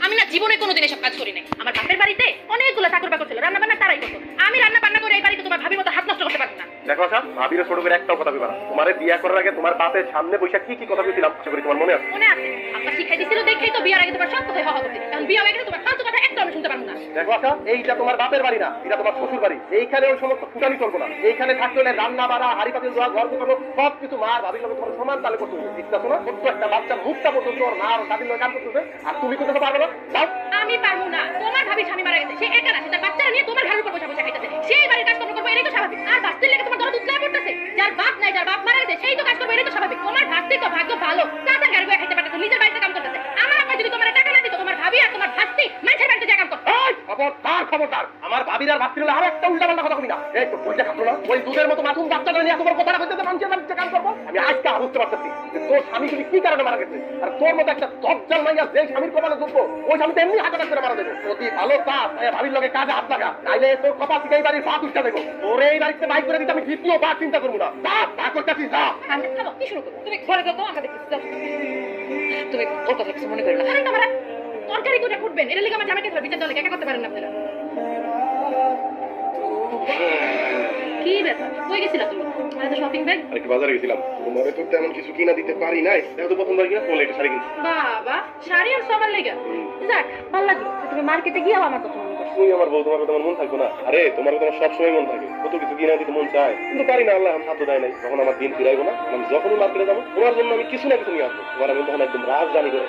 আমি না জীবনে কোনোদিন এসব কাজ করি নাই। আমার বাপের বাড়িতে অনেকগুলো চাকর বাকর ছিল, রান্না বান্না তারাই করতো। আমি রান্না বান্না করে এই বাড়িতে তোমার ভাবির মতো হাত নষ্ট করতে পারবো না। দেখো আশা, ভাবির ছোট করে একটাও কথা বলবা না। তোমারে বিয়া করার আগে তোমার বাপের সামনে বসে কি কি কথা বলছিলাম আশা করি তোমার মনে আছে। মনে আছে, আব্বা শিখাই দিছিল দেখেই তো বিয়ার আগে তোমার সব কথাই হওয়া হচ্ছে। এখন বিয়া হয়ে গেছে তোমার ফালতু কথা একটা আমি শুনতে পারবো না। দেখো আশা, এইটা তোমার বাপের বাড়ি না, এটা তোমার শ্বশুর বাড়ি। এইখানে ওই সমস্ত ফুটানি চলবো না। এইখানে থাকতে হলে রান্না বাড়া, হাড়ি পাতিল ধোয়া, ঘর গোছানো সবকিছু মার ভাবির লোক তোমার সমান তালে করতে হবে। ইচ্ছা শোনো, ছোট্ট একটা বাচ্চা মুখটা পর্যন্ত ওর মা আর দাদির লোক কাম করতেছে, আর তুমি কোথাও পারবে না। যাও। আমি পারবো না। তোমার ভাবি স্বামী মারা গেছে, সে একা না, সে তার বাচ্চারা নিয়ে তোমার ঘরের উপর বসে বসে খাইতেছে। সেই বাড়ির কাজকর্ম করবো, এটাই তো স্বাভাবিক। আর ভাস্তির লেগে তোমার দরদ উতলায় পড়তেছে। যার বাপ নাই, যার বাপ মারা গেছে, সেই তো কাজ করবে, এটাই তো স্বাভাবিক। তোমার ভাস্তির তো ভাগ্য ভালো, চাচার ঘরে বসে খাইতে পারতেছে, নিজের বাড়িতে কাম করতেছে। আমার আপা যদি তোমার টাকা না দিত, তোমার ভাবি আর তোমার ভাস্তি মানুষের বাড়িতে যা কাম করতো। খবরদার খবরদার, আমার ভাবির আর ভাস্তির হলে আর একটা উল্টা পাল্টা কথা কবি না। এই তো বইটা খাতো না, ওই দুধের মতো মাসুম বাচ্চাটা নিয়ে তোমার কথাটা কইতেছে মানুষের বাড়িতে কাম করবো। আমি আজকে বুঝতে পারতেছি যে তোর স্বামী যদি কি কারণে মারা গেছে, আর তোর মতো একটা দজ্জাল মাইয়া যে স্বামীর কপালে যোগ্য, ওই স্বামী এমনি হাত করে মারা দেবে। যদি ভালো চাস ভাবির লগে কাজে হাত লাগা, নাইলে তোর কপাল থেকে এই বাড়ির ভাত উঠতে দেবো। তোর এই বাড়িতে বাইক করে দিতে আমি দ্বিতীয় বার চিন্তা করবো না। যা করতেছিস যা। কি শুরু করো তুমি? ঘরে যাও তো, আমাকে দেখতে তুমি ওর কথা কিছু মনে করো না। কারণ তোমরা তরকারি করে ফুটবেন, এর লিগে আমার জামাইকে ধরে বিচার দলে একা করতে পারেন না আপনারা। কি ব্যাপার, কই গেছিলা তুমি? মানে তো শপিং ব্যাগ। আরেকটু বাজারে গেছিলাম, তোমারে তো তেমন কিছু কিনা দিতে পারি নাই। দেখো তো প্রথমবার কিনা বলে একটা শাড়ি কিনছি। বাবা, শাড়ি আর সবার লেগে যাক ভালো লাগলো। তুমি মার্কেটে গিয়েও আমার কথা মনে করছো। তুমি আমার বউ, তোমার কথা আমার মন থাকবো না? আরে তোমার কথা আমার সবসময় মন থাকে, কত কিছু কিনা দিতে মন চায়, কিন্তু পারি না। আল্লাহ আমার সাধ্য দেয় নাই। তখন আমার দিন ফিরাইবো না, আমি যখনই মার্কেটে যাবো তোমার জন্য আমি কিছু না কিছু নিয়ে আসবো। তোমার আমি তখন একদম রাজ জানি করে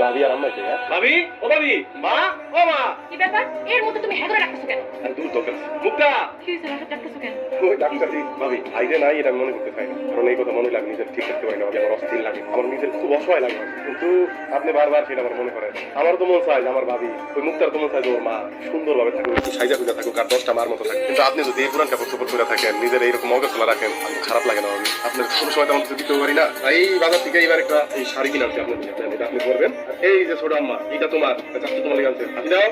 ভাবি আর আম্মাকে। হ্যাঁ ভাবি, ও ভাবি, মা, ও মা। কি ব্যাপার, এর মধ্যে তুমি হেগরে রাখতেছো কেন? আর দূর দরকার মুক্তা। কি হইছে, রাখা রাখতেছো কেন? ওই ডাক্তারজি ভাবি আইরে নাই, এটা আমি মনে করতে চাই না। কারণ এই কথা মনে লাগে নিজের ঠিক করতে পারি না। আমার অস্থির লাগে, আমার নিজের খুব অসহায় লাগে। কিন্তু আপনি বারবার সেটা আমার মনে করেন। আমারও তো মন চাই আমার ভাবি, ওই মুক্তার তো মন চাই ওর মা সুন্দরভাবে থাকুক, একটু সাইজা খুঁজা থাকুক, আর 10টা মার মতো থাকে। কিন্তু আপনি যদি এই পুরান কাপড় চোপড় করে থাকেন, নিজের এইরকম অগোছলা রাখেন, আমার খারাপ লাগে না। আমি আপনার কোনো সময় তেমন কিছু দিতেও পারি না। এই বাজার থেকে এইবার একটা এই শাড়ি কিনে আনছি আপনার, এটা আপনি করবেন। এই যে ছোট আম্মা, এটা তোমার চাচ্ছি, তোমার লেগে আনছে। আপনি দাও।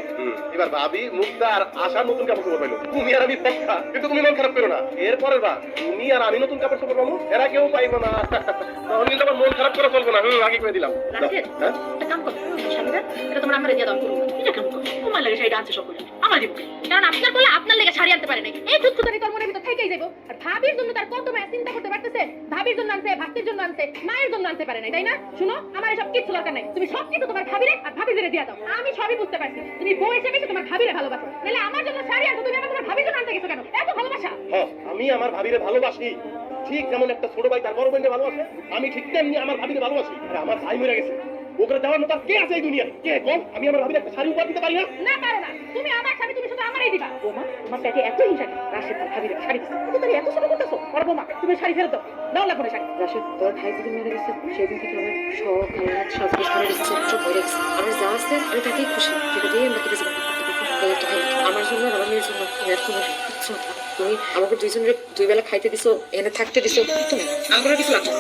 এবার ভাবি মুক্তা আর আশা নতুন কাপড় চোপড় পাইলো, তুমি আর আমি পক্ষা। কিন্তু তুমি মন খারাপ করো না, এরপরের বার তুমি আর আমি নতুন কাপড় চোপড় পাবো, এরা কেউ পাইবো না। তখন কিন্তু আমার মন খারাপ করে চলবো না। আগে করে দিলাম। হ্যাঁ, একটা কাম করো, শাড়িটা এটা তোমার আমারে দিয়ে দাও। এটা কেমন করো? তোমার লাগে শাড়িটা আনছে সব আমার দিব, কারণ আপনার বলে আপনার লেগে শাড়ি আনতে পারে নাই। এই খুঁতখুতানি তোর মনের ভিতর থেকেই যাবো। আর ভাবির জন্য তার কত মায়া চিন্তা করতে পারতেছে। ভাবির জন্য আনছে, ভাস্তির জন্য আনছে, মায়ের জন্য আনতে পারে নাই, তাই না? শুনো, আমার এসব কিচ্ছু দরকার নাই। তুমি সব কিছু তোমার ভাবিরে আর ভাবিরে দিয়ে দাও। আমি সবই বুঝতে পারছি, তুমি বউ হিসেবে তোমার ভাবিরে ভালোবাসো। তাহলে আমার জন্য শাড়ি আনছো, তুমি আমার তোমার ভাবির জন্য আনতে গেছো কেন? এত ভালোবাসা? হ্যাঁ, আমি আমার ভাবিরে ভালোবাসি। ঠিক যেমন একটা ছোট ভাই তার বড় বোনকে ভালোবাসে, আমি ঠিক তেমনি আমার ভাবিরে ভালোবাসি। আর আমার ভাই মরে গেছে, ওকে দেওয়ার মতো আর কে আছে এই দুনিয়া? কে কোন? আমি আমার ভাবির একটা শাড়ি উপহার দিতে পারি না? না পারো না। তুমি আমার স্বামী, তুমি শুধু আমারই দিবা। বোমা, তোমার পেটে এত হিংসা কেন? রাশেদ তার ভাবির শাড়ি দিচ্ছে, তুমি এত ছোট করতেছো। আর বোমা, তুমি শাড়ি ফেরত দাও, দাও লাগবে না শাড়ি। রাশেদ, তোর ভাই যেদিন মারা গেছে সেদিন থেকে আমার সব হাত সাজগোজ করে রেখেছে, চুপ করে রেখেছে। আমার যা আছে আমি তাতেই খুশি, সেটা দিয়ে আমরা কেটে যাবো। আমার জন্য আর আমার মেয়ের জন্য আর কোনো কিচ্ছু না। তুমি আমাকে দুইজনের দুই বেলা খাইতে দিছো, এনে থাকতে দিছো, তুমি আমার কিছু লাগবে।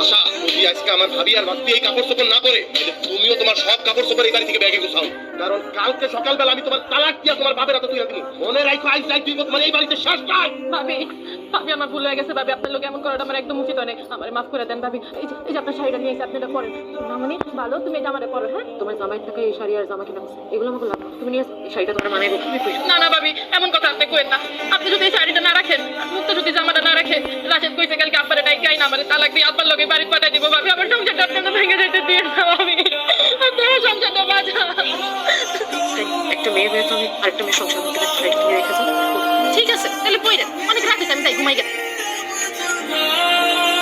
আশা, যদি আজকে আমার ভাবি আর ভাবি এই কাপড় চোপড় না করে, তুমিও তোমার সব কাপড় চোপড় এই বাড়ি থেকে ব্যাগে গুছাও। কারণ কালকে সকালবেলা আমি তোমার তালাক দিয়া তোমার বাপের হাতে তুলে দিই। মনে রাখো, আজ রাত দিব তোমার এই বাড়িতে শেষ কাজ। ভাবি, ভাবি আমার ভুল হয়ে গেছে। ভাবি, আপনার লোক এমন করাটা আমার একদম উচিত অনেক। আমারে মাফ করে দেন ভাবি। এই যে আপনার শাড়িটা নিয়ে এসে আপনি এটা পরেন। মামনি ভালো, তুমি এটা আমারে পরো। হ্যাঁ, তোমার জামাই থেকে এই শাড়ি আর জামা কিনা এগুলো আমাকে লাগবে, তুমি নিয়ে এই শাড়িটা তোমার মানাইবো। না না ভাবি, এমন কথা আপনি কইেন না। আপনি যদি এই শাড়িটা না রাখেন, মুক্তা যদি জামাটা না রাখে, রাশেদ কইছে কালকে আপনারে ডাইকাই না আমারে তালাক দিয়ে আব্বার লগে বাড়ি পাঠাই দিব। ভাবি, আমার সংসারটা আপনি না ভেঙে যাইতে দিয়েন না ভাবি। আপনার সংসারটা বাঁচা। একটা মেয়ে হয়ে তো আমি আরেকটা মেয়ে সংসার করতে পারি, তুমি রেখেছো। ঠিক আছে, তাহলে পইরেন। অনেক রাখিস, আমি তাই ঘুমাই গেছি।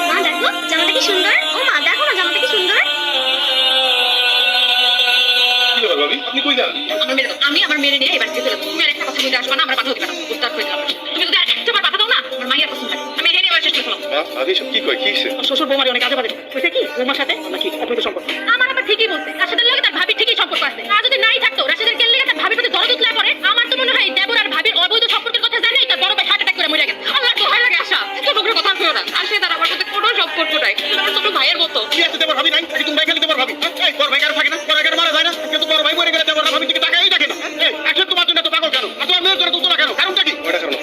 মা দেখো জামাটা কি সুন্দর। ও মা দেখো না জামাটা কি সুন্দর। কি ব্যাপার ভাবি, আপনি কই যান? আমি আমার মেয়ে নিয়ে এবার যেতে তুমি আর একটা কথা বলতে আসবা না, আমার কথা হতে পারে। উত্তর করে দিলাম। তুমি যদি আর একটা বার কথা দাও না, আমার মাইয়া পছন্দ লাগে। আমি এটা নিয়ে এবার চেষ্টা করলাম। ভাবি সব কি কয়, কি হইছে? শ্বশুর বৌমারি অনেক আজে বাজে কইছে কি বৌমার সাথে নাকি অবৈধ সম্পর্ক। আমার আবার ঠিকই বলছে, রাশেদের লগে তার ভাবি ঠিকই সম্পর্ক আছে। আর যদি নাই থাকতো, রাশেদের কেন লেগে তার ভাবির প্রতি দরদ উতলায় পড়ে, আমার তো মনে হয় দেবর আর ভাবির অবৈধ সম্পর্কের কথা জানেই তার বড় ভাই হার্ট অ্যাটাক করে মরে গেছে। আল্লাহ দোহাই লাগে আশা, ছোট করে কথা কইও না। রাশেদ আর আমার সাথে কোনো সম্পর্ক নাই, আমার ছোট ভাইয়ের মতো। কি আছে দেবর ভাবি নাই? নাকি তুমি ভাই খালি দেবর ভাবি? এই বড় ভাই কার থাকে না? বড় ভাই মারা যায় না? কিন্তু বড় ভাই মরে গেলে দেবর ভাবি থেকে টাকাই দেখে না। এই এখন তোমার জন্য তো পাগল কেন? আর তোমার মেয়ের জন্য তো তোলা কেন? কারণটা কি? ওটা কারণ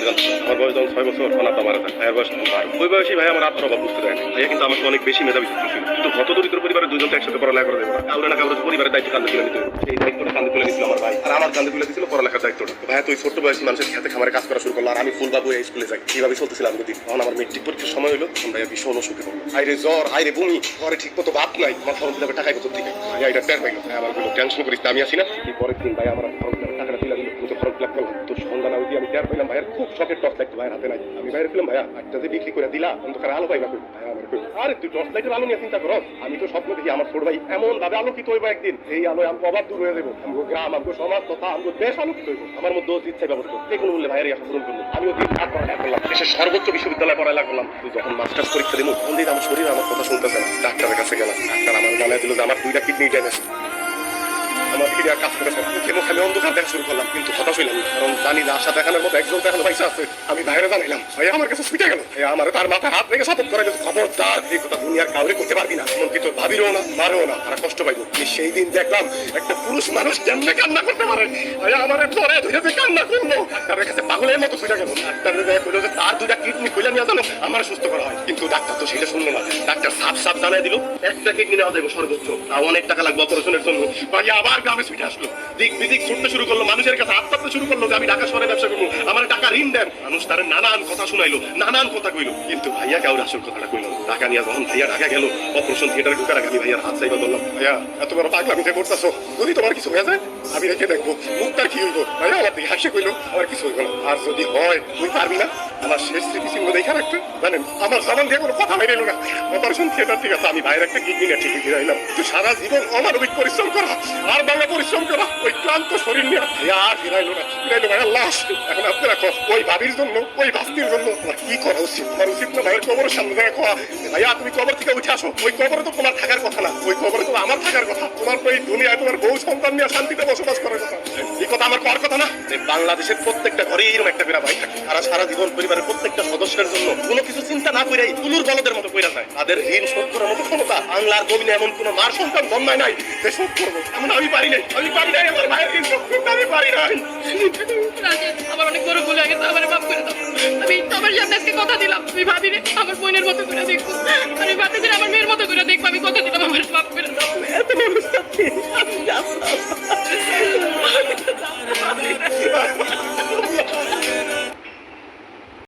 আমার বয়স যখন 6 বছর, ওনার তো মারা যায়। ভাইয়ের বয়স 12। ওই বয়সী ভাই আমার আত্মরবা বুঝতে দেয় না। হয় না। ভাইয়া কিন্তু আমাকে অনেক বেশি মেধাবী ছাত্র ছিল, কিন্তু হত দরিদ্র পরিবারের দুজন তো একসাথে পড়ালেখা করে দেবো না, কাউরে না কাউরে পরিবারের দায়িত্ব কাঁধে তুলে নিতে হবে। সেই দায়িত্বটা কাঁধে তুলে দিয়েছিল আমার ভাই, আর আমার কাঁধে তুলে দিয়েছিল পড়ালেখার দায়িত্বটা। ভাইয়া তো ওই ছোট্ট বয়সী মানুষের খেতে খামারে কাজ করা শুরু করলো, আর আমি ফুলবাবু স্কুলে যাই, এইভাবে চলতেছিলাম দুদিন। তখন আমার মেট্রিক পরীক্ষার সময় হলো, তখন ভাইয়া ভীষণ অসুখে পড়লো। হাইরে জ্বর, হাইরে বমি, ঘরে ঠিক মতো ভাত নাই, আমার ফর্ম ফিলাপের টাকায় কত দিকে ভাইয়া এটা টের পাইলো। ভাই আমার কোনো টেনশন করিস না, আমি আছি না। এই পরের দিন ভাই আমার ফর্ম ফিলাপের টাকাটা দিলাম, আমি তো ফর্ম ফিলাপ করলাম। তো সন্ধ্যা না আমি টের পাইলাম ভাইয়ের খুব শখের টর্চ লাইট ভাইয়ের হাতে নাই। আমি বাইরে ফেলাম, ভাইয়া একটা যে বিক্রি করে দিলা, অন্ধকারে আলো পাইবা কই? ভাইয়া আমার কই, আরে তুই টর্চ লাইটের আলো নিয়ে চিন্তা করস? আমি তো স্বপ্ন দেখি আমার ছোট ভাই এমন ভাবে আলোকিত হইব একদিন, এই আলোয় আমি অবাক দূর হয়ে যাবো, আমগো গ্রাম, আমগো সমাজ তথা আমগো দেশ আলোকিত হইব। আমার মধ্যে অতি ইচ্ছা ব্যবস্থা যে কোনো বললে ভাইয়ের আশা পূরণ করলো। আমিও দিন রাত পড়ালেখা করলাম, দেশের সর্বোচ্চ বিশ্ববিদ্যালয়ে পড়ালেখা করলাম। যখন মাস্টার্স পরীক্ষা দিলাম, তখন দেখি আমার শরীর আমার কথা শুনতেছে না। ডাক্তারের কাছে গেলাম, ডাক্তার আমার জানাই দিল যে আমার 2টা কিডনি ড্যামেজ। আমার দিকে কাজ করে আমি অন্ধকার দেখা শুরু করলাম, কিন্তু হতাশ হইলাম, কারণ জানি যে আশা দেখানোর মতো একজন দেখানো পয়সা আছে। আমি বাইরে জানাইলাম, ভাইয়া আমার কাছে ছুটে গেল, ভাইয়া আমার তার মাথায় হাত রেখে সাপোর্ট করে গেছে, খবরদার এই কথা দুনিয়ার কাউরে করতে পারবি না, এমনকি তোর ভাবিরও না, মারও না, তারা কষ্ট পাইব। সেই দিন দেখলাম একটা পুরুষ মানুষ কেমনে কান্না করতে পারে। ভাইয়া আমার পরে ধরে যে কান্না করলো, ডাক্তারের কাছে পাগলের মতো ছুটে গেল। ডাক্তার বললো যে তার 2টা কিডনি খুলে নিয়ে জানো আমার সুস্থ করা হয়, কিন্তু ডাক্তার তো সেটা শুনলো না। ডাক্তার সাফ জানাই দিল একটা কিডনি নেওয়া যাবে সর্বোচ্চ, তাও অনেক টাকা লাগবে অপারেশনের জন্য। ভাইয়া আবার গ্রামে ছুটে আসলো, দিক বিদিক ছুটতে শুরু করলো, মানুষের কাছে হাত পাততে শুরু করলো যে আমি ঢাকা শহরে ব্যবসা করবো, আমার টাকা ঋণ দেন। মানুষ তার নানান কথা শুনাইলো, নানান কথা কইলো, কিন্তু ভাইয়া কাউর আসল কথাটা কইলো না। টাকা নিয়ে যখন ভাইয়া ঢাকা গেল, অপারেশন থিয়েটারে ঢুকার আগে আমি ভাইয়ার হাত চাইবা ধরলাম, ভাইয়া এত বড় পাগলামি যে করতেছো, যদি তোমার কিছু হয়ে যায় আমি রেখে দেখবো, মুখটার কি হইব? ভাইয়া আমার দিকে হাসে কইলো, আমার কিছু হইব না, আর যদি হয় তুই পারবি না। আমার শেষ স্মৃতিচিহ্ন দেখা রাখতে জানেন, আমার সামান দিয়ে কোনো কথা বেরোলো না। অপারেশন থিয়েটার ঠিক আছে, আমি ভাইয়ের একটা কিডনি নিয়ে ঠিকই ফিরাইলাম। তুই সারা জীবন অমানবিক পরিশ্রম করা, আর বাংলা পরিশ্রম করা, ওই ক্লান্ত শরীর নিয়ে ভাইয়া আর ফিরাইলো না, ফিরাইলো ভাইয়ার লাশ। এখন আপনারা ওই ভাবির জন্য, ওই ভাস্তির জন্য আমার কি করা উচিত? আমার উচিত না ভাইয়ের কবরের সামনে দেখা কোয়া, ভাইয়া তুমি কবর থেকে উঠে আসো, ওই কবরে তো তোমার থাকার কথা না, ওই কবরে তো আমার থাকার কথা। তোমার তো এই দুনিয়ায় তোমার বউ সন্তান নিয়ে শান্তিতে বসবাস করার কথা, এই কথা আমার করার কথা না। বাংলাদেশের প্রত্যেকটা ঘরে এরকম একটা করে ভাই থাকে, তারা সারা জীবন পরিবারের প্রত্যেকটা সদস্যের জন্য কোনো কিছু চিন্তা না করেই তুলুর বলদের মতো কইরা যায়। তাদের ঋণ শোধ করার মতো ক্ষমতা বাংলার জমিনে এমন কোন মার সন্তান জন্মায় নাই যে শোধ করবো, এমন আমি পারি নাই, আমি পারি নাই, আমার ভাইয়ের ঋণ শোধ করতে আমি পারি নাই। রাজীব, আমার অনেক বড় ভুল হয়ে গেছে, আমার মাফ করে দাও। আমি তোমার সামনে আজকে কথা দিলাম, আমি ভাবি রে আমার বোনের মতো করে দেখবো, আমি ভাবতেছি আমার